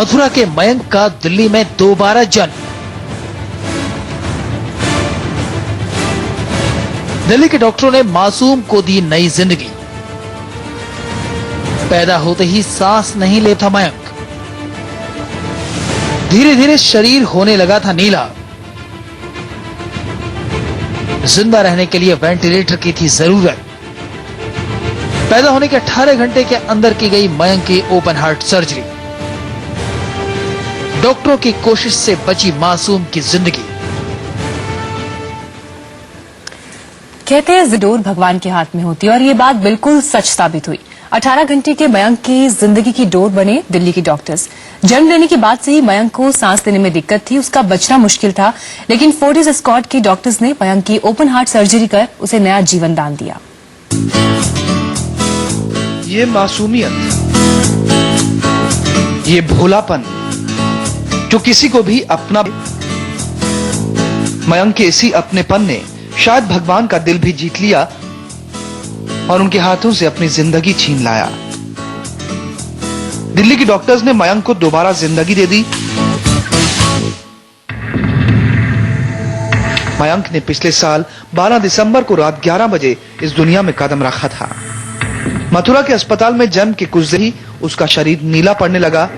मथुरा के मयंक का दिल्ली में दोबारा जन्म। दिल्ली के डॉक्टरों ने मासूम को दी नई जिंदगी। पैदा होते ही सांस नहीं लेता मयंक। धीरे धीरे शरीर होने लगा था नीला। जिंदा रहने के लिए वेंटिलेटर की थी जरूरत। पैदा होने के 18 घंटे के अंदर की गई मयंक की ओपन हार्ट सर्जरी। डॉक्टरों की कोशिश से बची मासूम की जिंदगी। कहते हैं डोर भगवान के हाथ में होती है और ये बात बिल्कुल सच साबित हुई। 18 घंटे के मयंक की जिंदगी की डोर बने दिल्ली के डॉक्टर्स। जन्म लेने के बाद से ही मयंक को सांस लेने में दिक्कत थी, उसका बचना मुश्किल था, लेकिन फोर्टिस स्क्वाड के डॉक्टर्स ने मयंक की ओपन हार्ट सर्जरी कर उसे नया जीवन दान दिया। ये मासूमियत, ये भोलापन जो किसी को भी अपना, मयंक के इसी अपनेपन ने शायद भगवान का दिल भी जीत लिया और उनके हाथों से अपनी जिंदगी छीन लाया। दिल्ली के डॉक्टर्स ने मयंक को दोबारा जिंदगी दे दी। मयंक ने पिछले साल 12 दिसंबर को रात 11 बजे इस दुनिया में कदम रखा था। मथुरा के अस्पताल में जन्म के कुछ देर ही उसका शरीर नीला पड़ने लगा।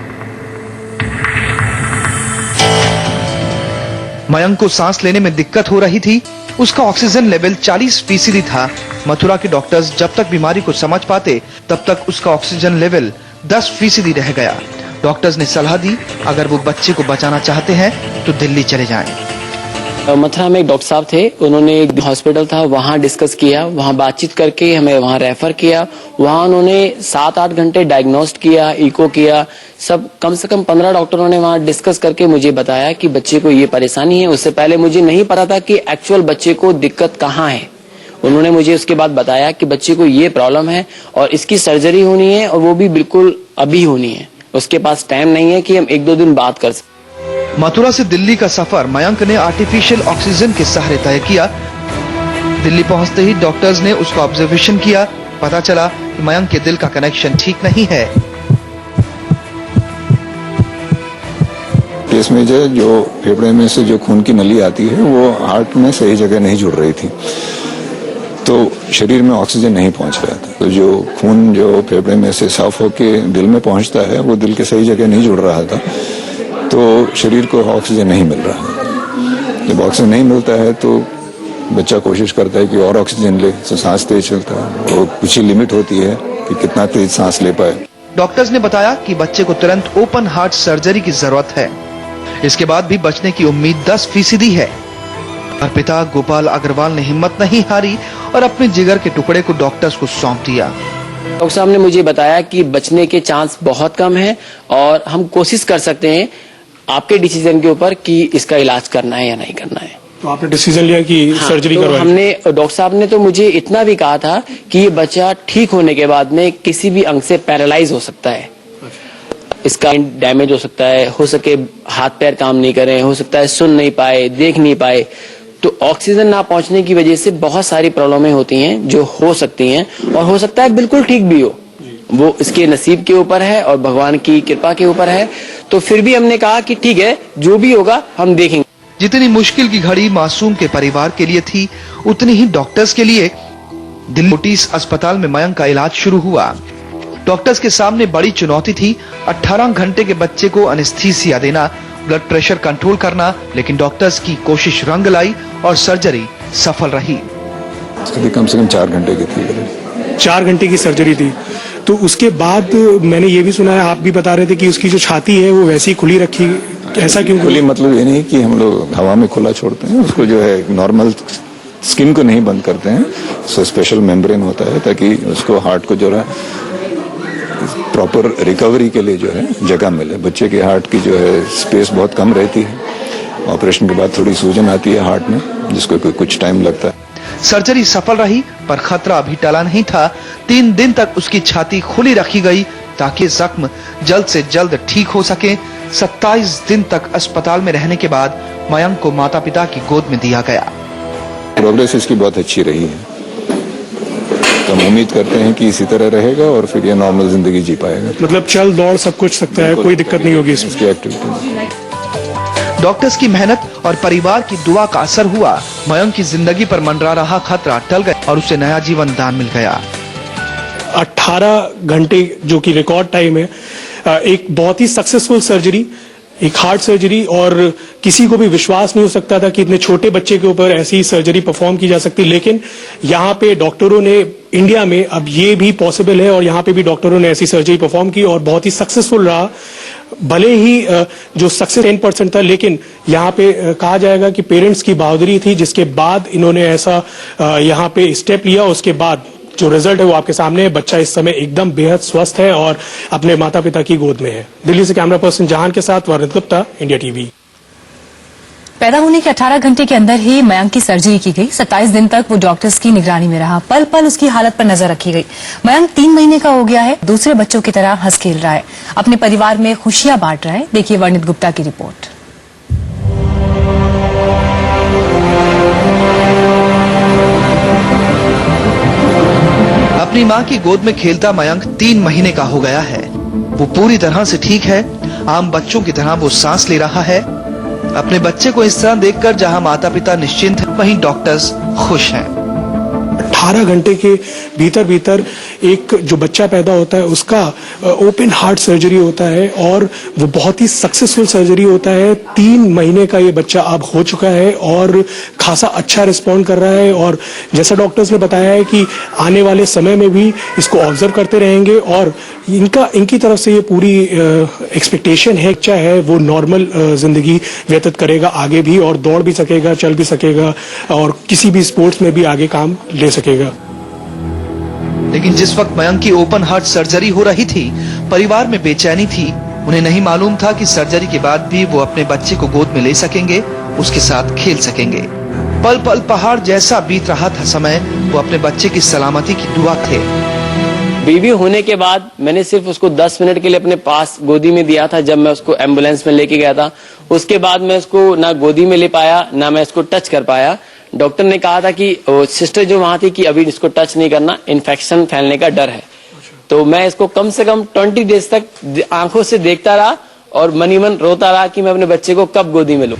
मयंक को सांस लेने में दिक्कत हो रही थी। उसका ऑक्सीजन लेवल 40% था। मथुरा के डॉक्टर्स जब तक बीमारी को समझ पाते तब तक उसका ऑक्सीजन लेवल 10% रह गया। डॉक्टर्स ने सलाह दी, अगर वो बच्चे को बचाना चाहते हैं तो दिल्ली चले जाएं। मथुरा में एक डॉक्टर साहब थे, उन्होंने एक हॉस्पिटल था वहां डिस्कस किया, वहां बातचीत करके हमें वहां रेफर किया। वहां उन्होंने 7-8 घंटे डायग्नोस्ट किया, इको किया, सब कम से कम 15 डॉक्टरों ने वहां डिस्कस करके मुझे बताया कि बच्चे को ये परेशानी है। उससे पहले मुझे नहीं पता था कि एक्चुअल बच्चे को दिक्कत कहाँ है। उन्होंने मुझे उसके बाद बताया कि बच्चे को ये प्रॉब्लम है और इसकी सर्जरी होनी है और वो भी बिल्कुल अभी होनी है। उसके पास टाइम नहीं है कि हम 1-2 दिन बात कर सकें। मथुरा से दिल्ली का सफर मयंक ने आर्टिफिशियल ऑक्सीजन के सहारे तय किया। दिल्ली पहुंचते ही डॉक्टर्स ने उसका ऑब्जर्वेशन किया। पता चला कि मयंक के दिल का कनेक्शन ठीक नहीं है। केस में जो फेफड़े में से जो खून की नली आती है वो हार्ट में सही जगह नहीं जुड़ रही थी, तो शरीर में ऑक्सीजन नहीं पहुंच रहा था। तो जो खून जो फेफड़े में से साफ होके दिल में पहुंचता है वो दिल के सही जगह नहीं जुड़ रहा था, तो शरीर को ऑक्सीजन नहीं मिल रहा है। जब ऑक्सीजन नहीं मिलता है तो बच्चा कोशिश करता है कि और ऑक्सीजन ले, तो सांस तेज चलता है और कुछ ही लिमिट होती है कि कितना तेज सांस ले पाए। डॉक्टर्स ने बताया कि बच्चे को तुरंत ओपन हार्ट सर्जरी की जरूरत है। इसके बाद भी बचने की उम्मीद 10% है। और पिता गोपाल अग्रवाल ने हिम्मत नहीं हारी और अपने जिगर के टुकड़े को डॉक्टर्स को सौंप दिया। डॉक्टर साहब ने मुझे बताया कि बचने के चांस बहुत कम है और हम कोशिश कर सकते हैं आपके डिसीजन के ऊपर कि इसका इलाज करना है या नहीं करना है। तो आपने डिसीजन लिया कि सर्जरी तो करवाएं? हमने, डॉक्टर साहब ने तो मुझे इतना भी कहा था कि ये बच्चा ठीक होने के बाद में किसी भी अंग से पैरालाइज हो सकता है। इसका डैमेज हो सकता है, हो सके हाथ पैर काम नहीं करें, हो सकता है सुन नहीं पाए, देख नहीं पाए। तो ऑक्सीजन ना पहुंचने की वजह से बहुत सारी प्रॉब्लमें होती हैं जो हो सकती हैं और हो सकता है बिल्कुल ठीक भी हो। वो इसके नसीब के ऊपर है और भगवान की कृपा के ऊपर है। तो फिर भी हमने कहा कि ठीक है, जो भी होगा हम देखेंगे। जितनी मुश्किल की घड़ी मासूम के परिवार के लिए थी, उतनी ही डॉक्टर्स के लिए। दिल्ली फोर्टिस अस्पताल में मयंक का इलाज शुरू हुआ। डॉक्टर्स के सामने बड़ी चुनौती थी 18 घंटे के बच्चे को एनेस्थीसिया देना, ब्लड प्रेशर कंट्रोल करना, लेकिन डॉक्टर्स की कोशिश रंग लाई और सर्जरी सफल रही। कम से कम 4 घंटे की थी। 4 घंटे की सर्जरी थी। तो उसके बाद मैंने ये भी सुना है, आप भी बता रहे थे कि उसकी जो छाती है वो वैसी खुली रखी, ऐसा क्यों? खुली मतलब ये नहीं कि हम लोग हवा में खुला छोड़ते हैं उसको, जो है नॉर्मल स्किन को नहीं बंद करते हैं। सो स्पेशल मेम्ब्रेन होता है ताकि उसको हार्ट को जो है प्रॉपर रिकवरी के लिए जो है जगह मिले। बच्चे के हार्ट की जो है स्पेस बहुत कम रहती है। ऑपरेशन के बाद थोड़ी सूजन आती है हार्ट में, जिसको कुछ टाइम लगता है। सर्जरी सफल रही, पर खतरा अभी टला नहीं था। 3 दिन तक उसकी छाती खुली रखी गई ताकि जख्म जल्द से जल्द ठीक हो सके। 27 दिन तक अस्पताल में रहने के बाद मयंक को माता पिता की गोद में दिया गया। प्रोग्रेस इसकी बहुत अच्छी रही है। तो हम उम्मीद करते हैं कि इसी तरह रहेगा और फिर ये नॉर्मल जिंदगी जी पाएगा। मतलब चल दौड़ सब कुछ सकता है, कोई दिक्कत नहीं होगी इसमें। इसकी एक्टिविटी। डॉक्टर्स की मेहनत और परिवार की दुआ का असर हुआ। मयंक की जिंदगी पर मंडरा रहा खतरा टल गया और उसे नया जीवन दान मिल गया। 18 घंटे जो कि रिकॉर्ड टाइम है, एक बहुत ही सक्सेसफुल सर्जरी, एक हार्ट सर्जरी, और किसी को भी विश्वास नहीं हो सकता था कि इतने छोटे बच्चे के ऊपर ऐसी सर्जरी परफॉर्म की जा सकती, लेकिन यहाँ पे डॉक्टरों ने, इंडिया में अब ये भी पॉसिबल है और यहाँ पे भी डॉक्टरों ने ऐसी सर्जरी परफॉर्म की और बहुत ही सक्सेसफुल रहा। भले ही जो सक्सेस 10% था, लेकिन यहाँ पे कहा जाएगा कि पेरेंट्स की बहादुरी थी, जिसके बाद इन्होंने ऐसा यहाँ पे स्टेप लिया। उसके बाद जो रिजल्ट है वो आपके सामने है। बच्चा इस समय एकदम बेहद स्वस्थ है और अपने माता पिता की गोद में है। दिल्ली से कैमरा पर्सन जहान के साथ वरुण गुप्ता, इंडिया टीवी। पैदा होने के 18 घंटे के अंदर ही मयंक की सर्जरी की गई। 27 दिन तक वो डॉक्टर्स की निगरानी में रहा। पल पल उसकी हालत पर नजर रखी गई। मयंक 3 महीने का हो गया है, दूसरे बच्चों की तरह हंस खेल रहा है, अपने परिवार में खुशियां बांट रहा है। देखिए वर्णित गुप्ता की रिपोर्ट। अपनी मां की गोद में खेलता मयंक 3 महीने का हो गया है। वो पूरी तरह से ठीक है। आम बच्चों की तरह वो सांस ले रहा है। अपने बच्चे को इस तरह देखकर जहां माता पिता निश्चिंत हैं, वहीं डॉक्टर्स खुश हैं। 18 घंटे के भीतर एक जो बच्चा पैदा होता है उसका ओपन हार्ट सर्जरी होता है और वो बहुत ही सक्सेसफुल सर्जरी होता है। 3 महीने का ये बच्चा अब हो चुका है और खासा अच्छा रिस्पॉन्ड कर रहा है और जैसा डॉक्टर्स ने बताया है कि आने वाले समय में भी इसको ऑब्जर्व करते रहेंगे और इनकी तरफ से ये पूरी एक्सपेक्टेशन है, बच्चा है वो नॉर्मल जिंदगी व्यतीत करेगा आगे भी और दौड़ भी सकेगा, चल भी सकेगा और किसी भी स्पोर्ट्स में भी आगे काम ले सकेगा। लेकिन जिस वक्त मयंक की ओपन हार्ट सर्जरी हो रही थी, परिवार में बेचैनी थी। उन्हें नहीं मालूम था कि सर्जरी के बाद भी वो अपने बच्चे को गोद में ले सकेंगे, उसके साथ खेल सकेंगे। पल पल पहाड़ जैसा बीत रहा था समय। वो अपने बच्चे की सलामती की दुआ थे। बेबी होने के बाद मैंने सिर्फ उसको 10 मिनट के लिए अपने पास गोदी में दिया था जब मैं उसको एम्बुलेंस में लेके गया था। उसके बाद मैं उसको ना गोदी में ले पाया, ना मैं इसको टच कर पाया। डॉक्टर ने कहा था कि सिस्टर जो वहां थी कि अभी इसको टच नहीं करना, इन्फेक्शन फैलने का डर है। तो मैं इसको कम से कम 20 डेज तक आंखों से देखता रहा और मनी मन रोता रहा कि मैं अपने बच्चे को कब गोदी में लूं।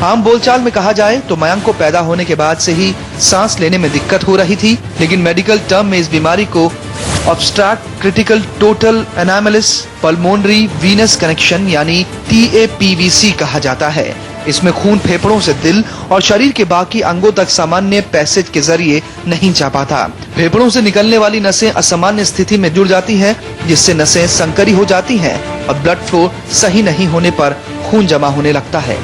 आम बोलचाल में कहा जाए तो मयंक को पैदा होने के बाद से ही सांस लेने में दिक्कत हो रही थी, लेकिन मेडिकल टर्म में इस बीमारी को obstructed critical total anomalous pulmonary venous connection यानी TAPVC कहा जाता है। इसमें खून फेफड़ों से दिल और शरीर के बाकी अंगों तक सामान्य पैसेज के जरिए नहीं जा पाता। फेफड़ों से निकलने वाली नसें असामान्य स्थिति में जुड़ जाती हैं, जिससे नसें संकरी हो जाती हैं और ब्लड फ्लो सही नहीं होने पर खून जमा होने लगता है।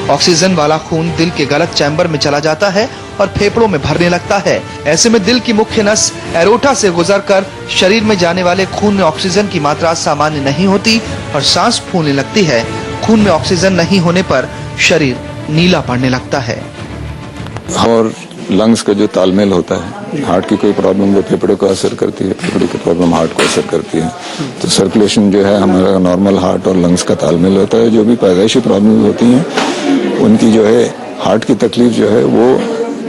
ऑक्सीजन वाला खून दिल के गलत चैम्बर में चला जाता है और फेफड़ों में भरने लगता है। ऐसे में दिल की मुख्य नस एरोटा से गुजरकर शरीर में जाने वाले खून में ऑक्सीजन की मात्रा सामान्य नहीं होती और सांस फूलने लगती है। खून में ऑक्सीजन नहीं होने पर शरीर नीला पड़ने लगता है। और लंग्स का जो तालमेल होता है, हार्ट की कोई प्रॉब्लम वो फेफड़े को असर करती है, फेफड़े की प्रॉब्लम हार्ट को असर करती है। तो सर्कुलेशन जो है हमारा नॉर्मल हार्ट और लंग्स का तालमेल होता है। जो भी पैदाइशी प्रॉब्लम होती हैं उनकी जो है हार्ट की तकलीफ जो है वो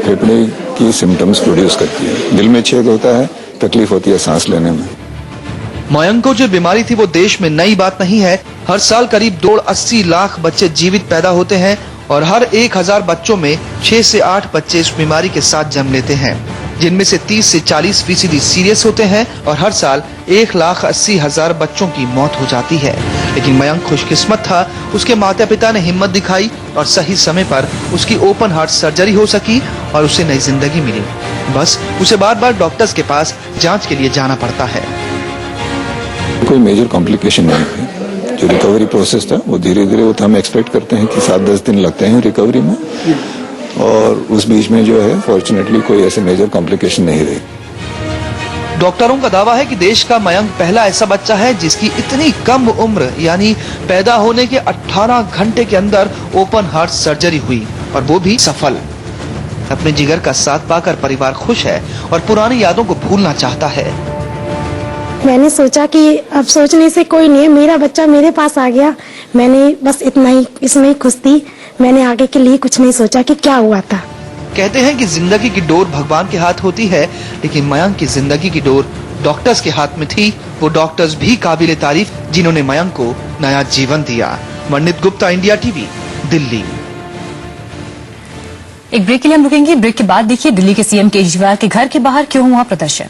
फेफड़े की सिम्टम्स प्रोड्यूस करती है। दिल में छेद होता है, तकलीफ होती है सांस लेने में। मयंक को जो बीमारी थी वो देश में नई बात नहीं है। हर साल करीब 280 लाख बच्चे जीवित पैदा होते हैं और हर 1000 बच्चों में 6 से 8 बच्चे इस बीमारी के साथ जन्म लेते हैं, जिनमें से 30 से 40% सीरियस होते हैं और हर साल 1,80,000 बच्चों की मौत हो जाती है। लेकिन मयंक खुशकिस्मत था, उसके माता पिता ने हिम्मत दिखाई और सही समय पर उसकी ओपन हार्ट सर्जरी हो सकी और उसे नई जिंदगी मिली। बस उसे बार बार डॉक्टर्स के पास जांच के लिए जाना पड़ता है। कोई मेजर कॉम्प्लिकेशन नहीं है। जो रिकवरी प्रोसेस था वो धीरे धीरे वो हम एक्सपेक्ट करते हैं कि 7-10 दिन लगते हैं रिकवरी में और उस बीच में जो है फॉर्चुनेटली कोई ऐसे मेजर कॉम्प्लिकेशन नहीं रही। डॉक्टरों का दावा है कि देश का मयंक पहला ऐसा बच्चा है जिसकी इतनी कम उम्र यानी पैदा होने के 18 घंटे के अंदर ओपन हार्ट सर्जरी हुई और वो भी सफल। अपने जिगर का साथ पाकर परिवार खुश है और पुरानी यादों को भूलना चाहता है। मैंने सोचा कि अब सोचने से कोई नहीं है, मेरा बच्चा मेरे पास आ गया। मैंने बस इतना ही इसमें खुश थी। मैंने आगे के लिए कुछ नहीं सोचा कि क्या हुआ था। कहते हैं कि जिंदगी की डोर भगवान के हाथ होती है, लेकिन मयंक की जिंदगी की डोर डॉक्टर्स के हाथ में थी। वो डॉक्टर्स भी काबिले तारीफ, जिन्होंने मयंक को नया जीवन दिया। मंडित गुप्ता, इंडिया टीवी, दिल्ली। एक ब्रेक के लिए हम रुकेंगे। ब्रेक के बाद देखिए दिल्ली के सीएम केजरीवाल के घर के बाहर क्यों हुआ प्रदर्शन।